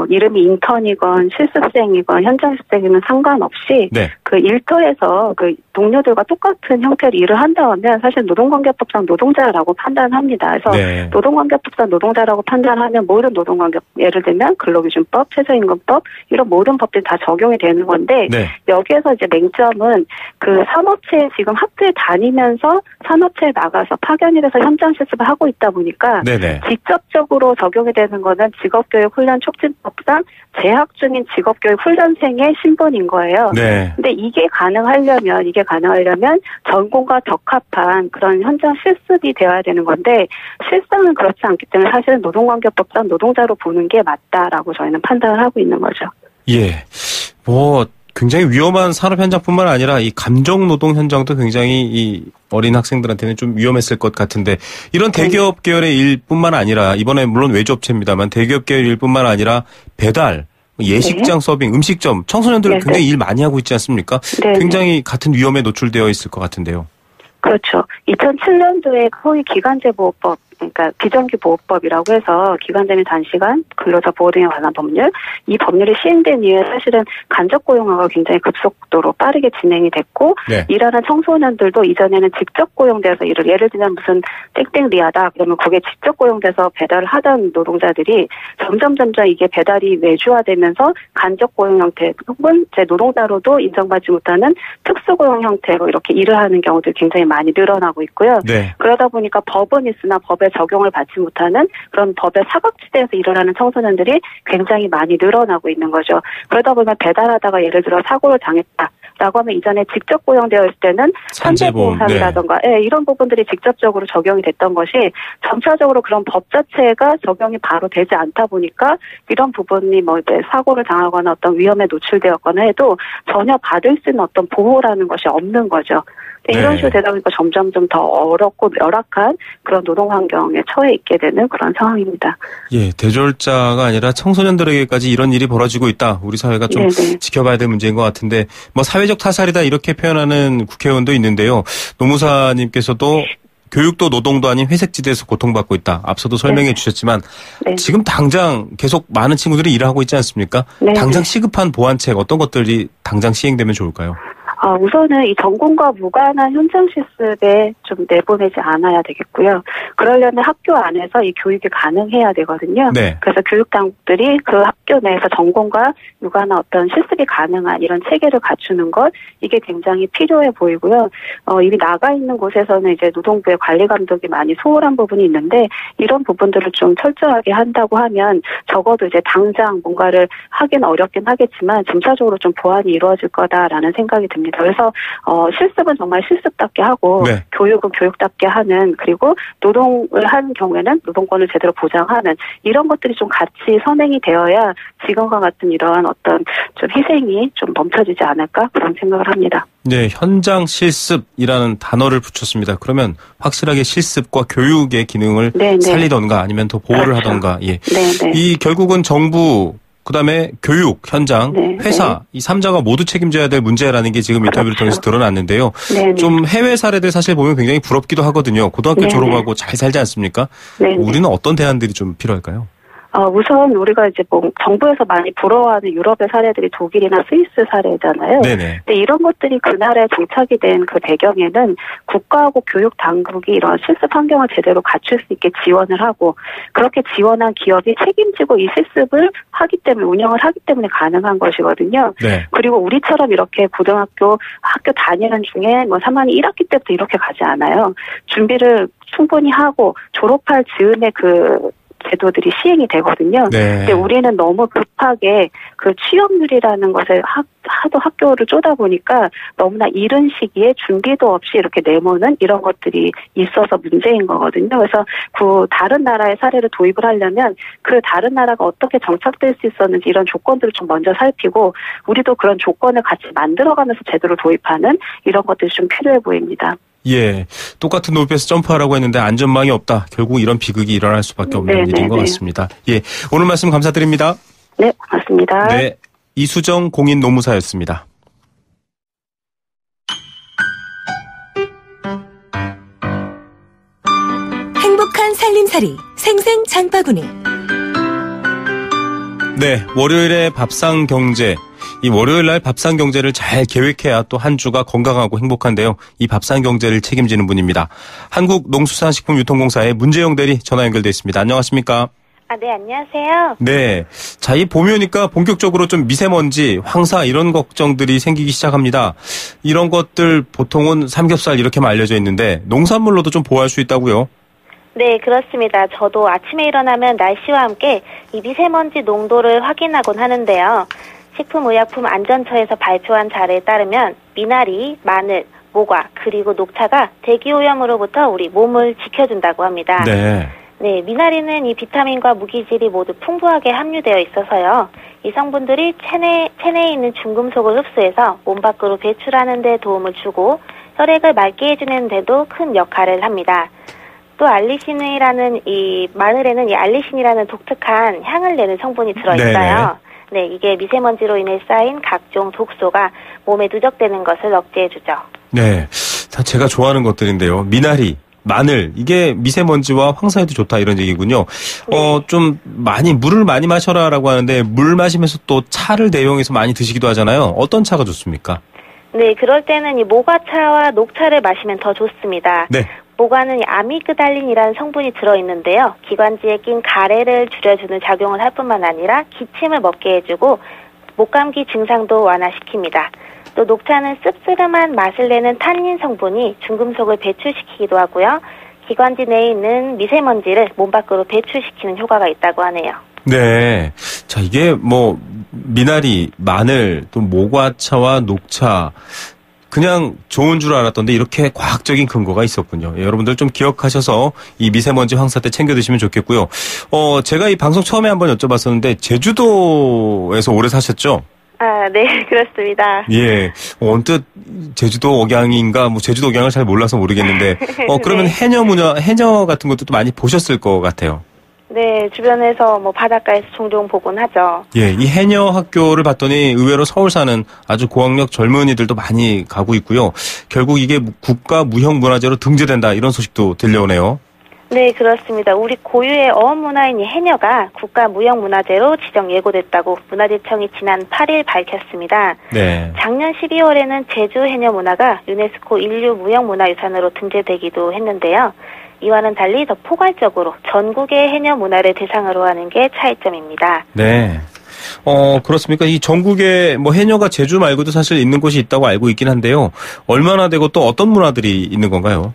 이름이 인턴이건 실습생이건 현장 실습생이면 상관없이 네. 그 일터에서 그 동료들과 똑같은 형태로 일을 한다면 사실 노동관계법상 노동자라고 판단합니다. 그래서 네. 노동관계법상 노동자라고 판단하면 모든 노동관계, 예를 들면 근로기준법, 최저임금법 이런 모든 법들이 다 적용이 되는 건데 네. 여기에서 이제 맹점은 그 산업체에 지금 학교에 다니면서 산업체에 나가서 파견이 돼서 현장 실습을 하고 있다 보니까 네네. 직접적으로 적용이 되는 거는 직업교육훈련 촉진법상 재학 중인 직업교육 훈련생의 신분인 거예요. 네. 근데 이게 가능하려면 전공과 적합한 그런 현장 실습이 되어야 되는 건데 실상은 그렇지 않기 때문에 사실은 노동관계법상 노동자로 보는 게 맞다라고 저희는 판단을 하고 있는 거죠. 예. 굉장히 위험한 산업 현장뿐만 아니라 이 감정 노동 현장도 굉장히 이 어린 학생들한테는 좀 위험했을 것 같은데 이런 대기업 계열의 일뿐만 아니라 이번에 물론 외주업체입니다만 대기업 계열 일뿐만 아니라 배달, 예식장 서빙, 음식점, 청소년들 굉장히 일 많이 하고 있지 않습니까? 네네. 굉장히 같은 위험에 노출되어 있을 것 같은데요. 그렇죠. 2007년도에 소위 기간제보호법, 그러니까 비정규보호법이라고 해서 기간제 및 단시간 근로자 보호 등에 관한 법률, 이 법률이 시행된 이후에 사실은 간접 고용화가 굉장히 급속도로 빠르게 진행이 됐고 네. 일하는 청소년들도 이전에는 직접 고용돼서 일을 예를 들면 무슨 땡땡 리하다 그러면 그게 직접 고용돼서 배달을 하던 노동자들이 점점 이게 배달이 외주화되면서 간접 고용 형태 혹은 제 노동자로도 인정받지 못하는 특수고용 형태로 이렇게 일을 하는 경우들이 굉장히 많이 늘어나고 있고요. 네. 그러다 보니까 법은 있으나 법의 적용을 받지 못하는 그런 법의 사각지대에서 일을 하는 청소년들이 굉장히 많이 늘어나고 있는 거죠. 그러다 보면 배달하다가 예를 들어 사고를 당했다라고 하면 이전에 직접 고용되어 있을 때는 산재보험이라든가 이런 부분들이 직접적으로 적용이 됐던 것이 점차적으로 그런 법 자체가 적용이 바로 되지 않다 보니까 이런 부분이 이제 사고를 당하거나 어떤 위험에 노출되었거나 해도 전혀 받을 수 있는 어떤 보호라는 것이 없는 거죠. 이런 식으로 되다 보니까 점점 더 어렵고 열악한 그런 노동 환경에 처해 있게 되는 그런 상황입니다. 예, 대졸자가 아니라 청소년들에게까지 이런 일이 벌어지고 있다. 우리 사회가 좀 지켜봐야 될 문제인 것 같은데 사회적 타살이다 이렇게 표현하는 국회의원도 있는데요. 노무사님께서도 교육도 노동도 아닌 회색지대에서 고통받고 있다. 앞서도 설명해 주셨지만 지금 당장 계속 많은 친구들이 일을 하고 있지 않습니까? 당장 시급한 보완책 어떤 것들이 당장 시행되면 좋을까요? 우선은 이 전공과 무관한 현장 실습에 좀 내보내지 않아야 되겠고요. 그러려면 학교 안에서 이 교육이 가능해야 되거든요. 네. 그래서 교육당국들이 그 학교 내에서 전공과 무관한 어떤 실습이 가능한 이런 체계를 갖추는 것, 이게 굉장히 필요해 보이고요. 이미 나가 있는 곳에서는 이제 노동부의 관리 감독이 많이 소홀한 부분이 있는데 이런 부분들을 좀 철저하게 한다고 하면 적어도 이제 당장 뭔가를 하긴 어렵긴 하겠지만 점차적으로 좀 보완이 이루어질 거다라는 생각이 듭니다. 그래서 실습은 정말 실습답게 하고 교육은 교육답게 하는 그리고 노동을 하는 경우에는 노동권을 제대로 보장하는 이런 것들이 좀 같이 선행이 되어야 지금과 같은 이러한 어떤 좀 희생이 좀 멈춰지지 않을까 그런 생각을 합니다. 네, 현장 실습이라는 단어를 붙였습니다. 그러면 확실하게 실습과 교육의 기능을 네네. 살리던가 아니면 더 보호를 그렇죠. 하던가. 예. 네네. 이 결국은 정부 그다음에 교육, 현장, 네, 회사 이 3자가 모두 책임져야 될 문제라는 게 지금 인터뷰를 통해서 드러났는데요. 네네. 좀 해외 사례들 사실 보면 굉장히 부럽기도 하거든요. 고등학교 네네. 졸업하고 잘 살지 않습니까? 네네. 우리는 어떤 대안들이 좀 필요할까요? 우선 우리가 이제 뭐 정부에서 많이 부러워하는 유럽의 사례들이 독일이나 스위스 사례잖아요. 네네. 근데 이런 것들이 그 나라에 정착이 된 그 배경에는 국가하고 교육 당국이 이런 실습 환경을 제대로 갖출 수 있게 지원을 하고 그렇게 지원한 기업이 책임지고 이 실습을 하기 때문에 운영을 하기 때문에 가능한 것이거든요. 네. 그리고 우리처럼 이렇게 고등학교 학교 다니는 중에 뭐 3학년 1학기 때부터 이렇게 가지 않아요. 준비를 충분히 하고 졸업할 즈음에 그 제도들이 시행이 되거든요. 네. 근데 우리는 너무 급하게 그 취업률이라는 것에 하도 학교를 쪼다 보니까 너무나 이른 시기에 준비도 없이 이렇게 내모는 이런 것들이 있어서 문제인 거거든요. 그래서 그 다른 나라의 사례를 도입을 하려면 그 다른 나라가 어떻게 정착될 수 있었는지 이런 조건들을 좀 먼저 살피고 우리도 그런 조건을 같이 만들어가면서 제도를 도입하는 이런 것들이 좀 필요해 보입니다. 예, 똑같은 높이에서 점프하라고 했는데 안전망이 없다. 결국 이런 비극이 일어날 수밖에 없는 네네네. 일인 것 같습니다. 예, 오늘 말씀 감사드립니다. 네, 고맙습니다. 네, 이수정 공인노무사였습니다. 행복한 살림살이 생생 장바구니. 네, 월요일에 밥상 경제. 이 월요일 날 밥상 경제를 잘 계획해야 또 한 주가 건강하고 행복한데요. 이 밥상 경제를 책임지는 분입니다. 한국농수산식품유통공사의 문재영 대리 전화 연결돼 있습니다. 안녕하십니까? 네, 안녕하세요. 네. 자, 이 봄이 오니까 본격적으로 좀 미세먼지, 황사 이런 걱정들이 생기기 시작합니다. 이런 것들 보통은 삼겹살 이렇게만 알려져 있는데 농산물로도 좀 보호할 수 있다고요? 네, 그렇습니다. 저도 아침에 일어나면 날씨와 함께 이 미세먼지 농도를 확인하곤 하는데요. 식품의약품안전처에서 발표한 자료에 따르면 미나리, 마늘, 모과 그리고 녹차가 대기오염으로부터 우리 몸을 지켜준다고 합니다. 네. 네, 미나리는 이 비타민과 무기질이 모두 풍부하게 함유되어 있어서요. 이 성분들이 체내에 있는 중금속을 흡수해서 몸 밖으로 배출하는 데 도움을 주고 혈액을 맑게 해주는 데도 큰 역할을 합니다. 또 알리신이라는 이 마늘에는 이 알리신이라는 독특한 향을 내는 성분이 들어있어요. 네, 이게 미세먼지로 인해 쌓인 각종 독소가 몸에 누적되는 것을 억제해주죠. 네, 다 제가 좋아하는 것들인데요. 미나리, 마늘, 이게 미세먼지와 황사에도 좋다 이런 얘기군요. 네. 좀 물을 많이 마셔라라고 하는데 물 마시면서 또 차를 대용해서 많이 드시기도 하잖아요. 어떤 차가 좋습니까? 네, 그럴 때는 이 모과차와 녹차를 마시면 더 좋습니다. 네. 모과는 아미그달린이라는 성분이 들어있는데요. 기관지에 낀 가래를 줄여주는 작용을 할 뿐만 아니라 기침을 멈게 해주고 목감기 증상도 완화시킵니다. 또 녹차는 씁쓸한 맛을 내는 탄닌 성분이 중금속을 배출시키기도 하고요. 기관지 내에 있는 미세먼지를 몸 밖으로 배출시키는 효과가 있다고 하네요. 네. 자, 이게 미나리, 마늘, 또 모과차와 녹차 그냥 좋은 줄 알았던데 이렇게 과학적인 근거가 있었군요. 예, 여러분들 좀 기억하셔서 이 미세먼지 황사 때 챙겨 드시면 좋겠고요. 제가 이 방송 처음에 한번 여쭤봤었는데 제주도에서 오래 사셨죠? 아, 네, 그렇습니다. 예, 언뜻 제주도 억양인가, 제주도 억양을 잘 몰라서 모르겠는데, 그러면 네. 해녀 같은 것도 또 많이 보셨을 것 같아요. 네, 주변에서 바닷가에서 종종 보곤 하죠. 예, 이 해녀 학교를 봤더니 의외로 서울 사는 아주 고학력 젊은이들도 많이 가고 있고요. 결국 이게 국가 무형문화재로 등재된다 이런 소식도 들려오네요. 네, 그렇습니다. 우리 고유의 어업문화인 이 해녀가 국가 무형문화재로 지정 예고됐다고 문화재청이 지난 8일 밝혔습니다. 네. 작년 12월에는 제주 해녀 문화가 유네스코 인류 무형문화유산으로 등재되기도 했는데요. 이와는 달리 더 포괄적으로 전국의 해녀 문화를 대상으로 하는 게 차이점입니다. 네. 그렇습니까? 이 전국에 해녀가 제주 말고도 사실 있는 곳이 있다고 알고 있긴 한데요. 얼마나 되고 또 어떤 문화들이 있는 건가요?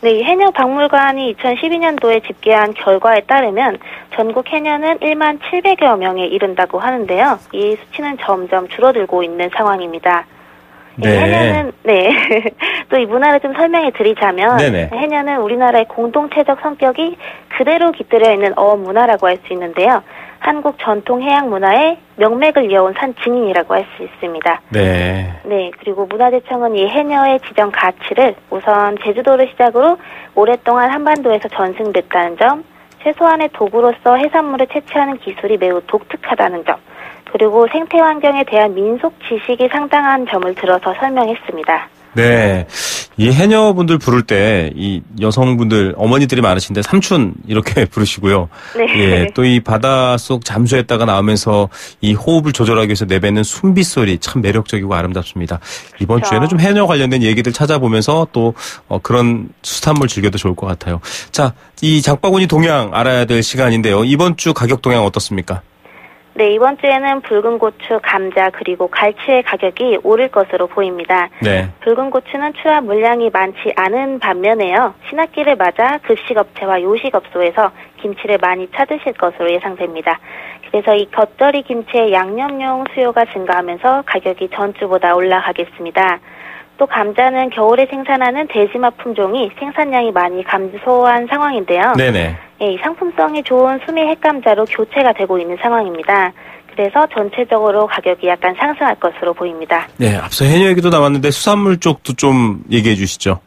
네, 이 해녀 박물관이 2012년도에 집계한 결과에 따르면 전국 해녀는 1만 700여 명에 이른다고 하는데요. 이 수치는 점점 줄어들고 있는 상황입니다. 네. 해녀는, 네. 또 이 문화를 좀 설명해 드리자면, 네네. 해녀는 우리나라의 공동체적 성격이 그대로 깃들여 있는 어업 문화라고 할 수 있는데요. 한국 전통 해양 문화의 명맥을 이어온 산 증인이라고 할 수 있습니다. 네. 네, 그리고 문화재청은 이 해녀의 지정 가치를 우선 제주도를 시작으로 오랫동안 한반도에서 전승됐다는 점, 최소한의 도구로서 해산물을 채취하는 기술이 매우 독특하다는 점, 그리고 생태 환경에 대한 민속 지식이 상당한 점을 들어서 설명했습니다. 네. 이 해녀분들 부를 때 이 여성분들 어머니들이 많으신데 삼촌 이렇게 부르시고요. 네. 예. 또 이 바닷속 잠수했다가 나오면서 이 호흡을 조절하기 위해서 내뱉는 숨빗소리 참 매력적이고 아름답습니다. 이번 그렇죠. 주에는 좀 해녀 관련된 얘기들 찾아보면서 또 그런 수산물 즐겨도 좋을 것 같아요. 자, 이 장바구니 동향 알아야 될 시간인데요. 이번 주 가격 동향 어떻습니까? 네, 이번 주에는 붉은 고추, 감자, 그리고 갈치의 가격이 오를 것으로 보입니다. 네. 붉은 고추는 출하 물량이 많지 않은 반면에요. 신학기를 맞아 급식업체와 요식업소에서 김치를 많이 찾으실 것으로 예상됩니다. 그래서 이 겉절이 김치의 양념용 수요가 증가하면서 가격이 전주보다 올라가겠습니다. 또 감자는 겨울에 생산하는 대지마 품종이 생산량이 많이 감소한 상황인데요. 네네. 예, 이 상품성이 좋은 수미 핵감자로 교체가 되고 있는 상황입니다. 그래서 전체적으로 가격이 약간 상승할 것으로 보입니다. 네, 앞서 해녀 얘기도 나왔는데 수산물 쪽도 좀 얘기해 주시죠.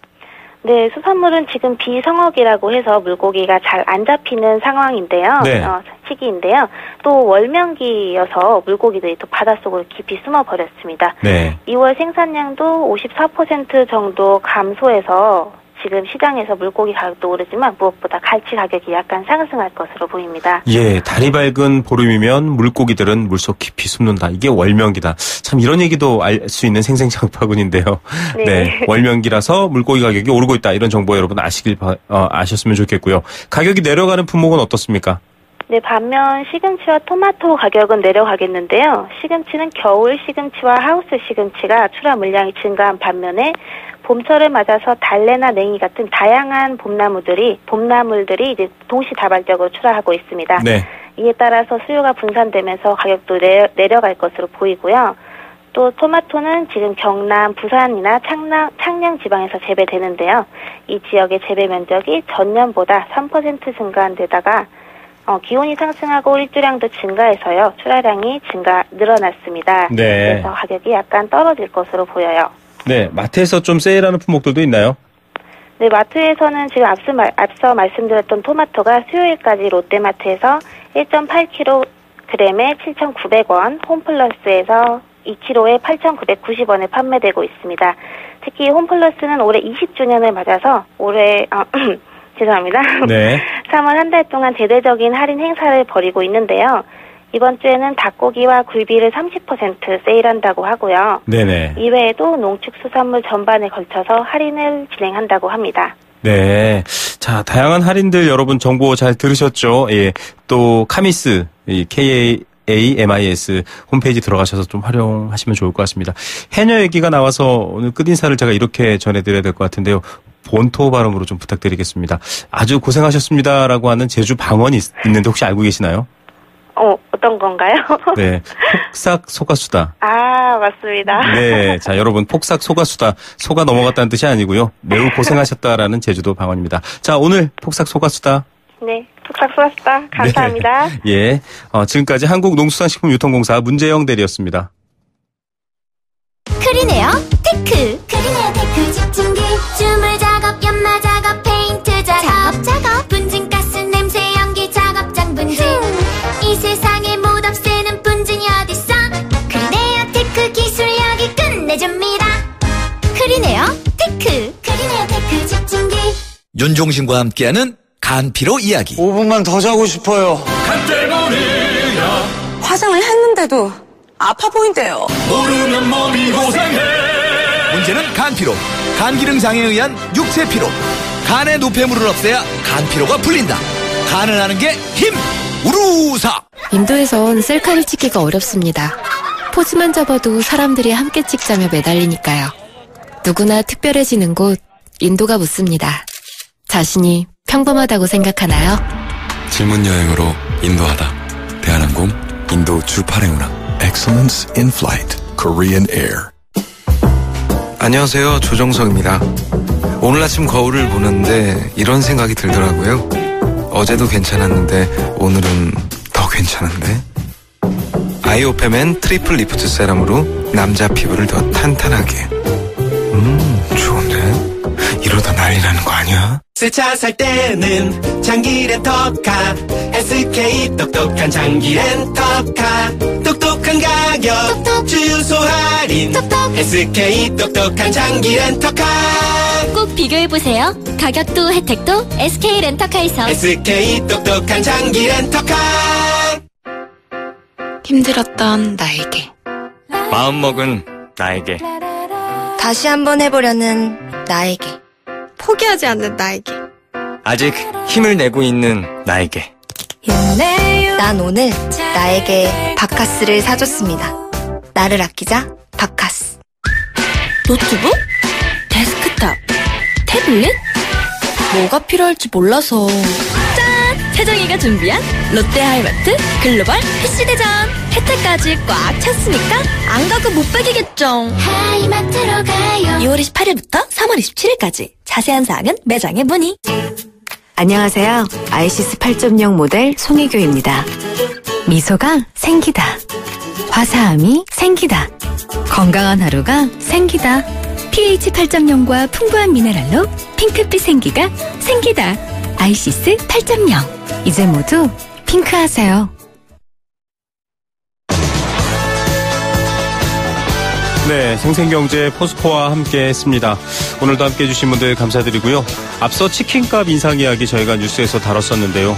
네, 수산물은 지금 비성어기라고 해서 물고기가 잘 안 잡히는 상황인데요. 네. 시기인데요. 또 월명기여서 물고기들이 또 바닷속으로 깊이 숨어버렸습니다. 네. 2월 생산량도 54% 정도 감소해서 지금 시장에서 물고기 가격도 오르지만 무엇보다 갈치 가격이 약간 상승할 것으로 보입니다. 예, 달이 밝은 보름이면 물고기들은 물속 깊이 숨는다. 이게 월명기다. 참 이런 얘기도 알 수 있는 생생장바구니인데요. 네. 네, 월명기라서 물고기 가격이 오르고 있다. 이런 정보 여러분 아셨으면 좋겠고요. 가격이 내려가는 품목은 어떻습니까? 네, 반면 시금치와 토마토 가격은 내려가겠는데요. 시금치는 겨울 시금치와 하우스 시금치가 출하 물량이 증가한 반면에 봄철을 맞아서 달래나 냉이 같은 다양한 봄나물들이 이제 동시다발적으로 출하하고 있습니다. 네. 이에 따라서 수요가 분산되면서 가격도 내려갈 것으로 보이고요. 또 토마토는 지금 경남, 부산이나 창녕 지방에서 재배되는데요. 이 지역의 재배 면적이 전년보다 3% 증가한 데다가 기온이 상승하고 일조량도 증가해서요. 출하량이 늘어났습니다. 네. 그래서 가격이 약간 떨어질 것으로 보여요. 네, 마트에서 좀 세일하는 품목들도 있나요? 네, 마트에서는 지금 앞서 말씀드렸던 토마토가 수요일까지 롯데마트에서 1.8kg에 7,900원, 홈플러스에서 2kg에 8,990원에 판매되고 있습니다. 특히 홈플러스는 올해 20주년을 맞아서 죄송합니다. 네. 3월 한 달 동안 대대적인 할인 행사를 벌이고 있는데요. 이번 주에는 닭고기와 굴비를 30% 세일한다고 하고요. 네네. 이외에도 농축수산물 전반에 걸쳐서 할인을 진행한다고 합니다. 네. 자, 다양한 할인들 여러분 정보 잘 들으셨죠? 예. 또 카미스, KAMIS 홈페이지 들어가셔서 좀 활용하시면 좋을 것 같습니다. 해녀 얘기가 나와서 오늘 끝인사를 제가 이렇게 전해드려야 될 것 같은데요. 본토 발음으로 좀 부탁드리겠습니다. 아주 고생하셨습니다라고 하는 제주 방언이 있는데 혹시 알고 계시나요? 어떤 건가요? 네. 폭삭 속았수다. 아, 맞습니다. 네. 자, 여러분, 폭삭 속았수다. 속아 넘어갔다는 뜻이 아니고요. 매우 고생하셨다라는 제주도 방언입니다. 자, 오늘 폭삭 속았수다. 네. 폭삭 속았수다. 감사합니다. 네. 예. 지금까지 한국농수산식품유통공사 문재영 대리였습니다. 크리네어 테크. 크리네어 테크 집중기. 주물 작업, 연마 작업, 페인트 작업. 분진가스, 냄새, 연기 작업장 분진. 이 세상에 못 없애는 분진이 어딨어. 크리네어 테크 기술력이 끝내줍니다. 크리네어 테크. 크리네어 테크 집중기. 윤종신과 함께하는 간피로 이야기. 5분만 더 자고 싶어요. 간 때문이야. 화장을 했는데도 아파 보인대요. 모르면 몸이 고생해. 문제는 간피로. 간기능 장애에 의한 육체 피로. 간의 노폐물을 없애야 간피로가 풀린다. 간을 하는 게 힘. 우루사. 인도에선 셀카를 찍기가 어렵습니다. 포즈만 잡아도 사람들이 함께 찍자며 매달리니까요. 누구나 특별해지는 곳 인도가 묻습니다. 자신이 평범하다고 생각하나요? 질문 여행으로 인도하다. 대한항공 인도 주파레 운항. Excellence in Flight. Korean Air. 안녕하세요. 조정석입니다. 오늘 아침 거울을 보는데 이런 생각이 들더라고요. 어제도 괜찮았는데 오늘은 더 괜찮은데? 아이오페멘 트리플 리프트 세럼으로 남자 피부를 더 탄탄하게. 좋은데? 이러다 난리 나는 거 아니야? 새 차 살 때는 장기 렌터카 SK 똑똑한 장기 렌터카 똑똑한 가격 주유소 할인 SK 똑똑한 장기 렌터카 꼭 비교해보세요. 가격도 혜택도 SK 렌터카에서. SK 똑똑한 장기 렌터카. 힘들었던 나에게, 마음먹은 나에게, 다시 한번 해보려는 나에게, 포기하지 않는 나에게, 아직 힘을 내고 있는 나에게. 난 오늘 나에게 바카스를 사줬습니다. 나를 아끼자 바카스. 노트북? 데스크탑? 태블릿? 뭐가 필요할지 몰라서. 짠! 세정이가 준비한 롯데하이마트 글로벌 PC대전. 혜택까지 꽉 찼으니까 안 가고 못 빼기겠죠. 하이마트로 가요. 2월 28일부터 3월 27일까지 자세한 사항은 매장에 문의. 안녕하세요. 아이시스 8.0 모델 송혜교입니다. 미소가 생기다. 화사함이 생기다. 건강한 하루가 생기다. pH 8.0과 풍부한 미네랄로 핑크빛 생기가 생기다. 아이시스 8.0. 이제 모두 핑크하세요. 네, 생생경제 포스코와 함께 했습니다. 오늘도 함께 해주신 분들 감사드리고요. 앞서 치킨값 인상 이야기 저희가 뉴스에서 다뤘었는데요.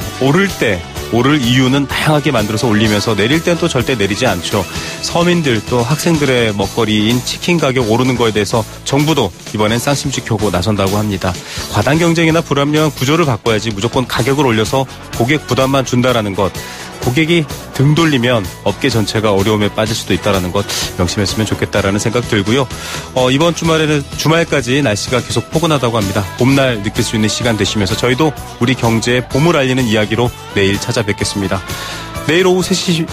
오를 이유는 다양하게 만들어서 올리면서 내릴 땐 또 절대 내리지 않죠. 서민들 또 학생들의 먹거리인 치킨 가격 오르는 거에 대해서 정부도 이번엔 쌍심지 켜고 나선다고 합니다. 과당 경쟁이나 불합리한 구조를 바꿔야지 무조건 가격을 올려서 고객 부담만 준다라는 것. 고객이 등 돌리면 업계 전체가 어려움에 빠질 수도 있다는 것 명심했으면 좋겠다라는 생각 들고요. 이번 주말에는 주말까지 날씨가 계속 포근하다고 합니다. 봄날 느낄 수 있는 시간 되시면서 저희도 우리 경제의 봄을 알리는 이야기로 내일 찾아뵙겠습니다. 내일 오후 3시.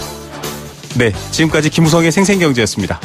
네, 지금까지 김우성의 생생경제였습니다.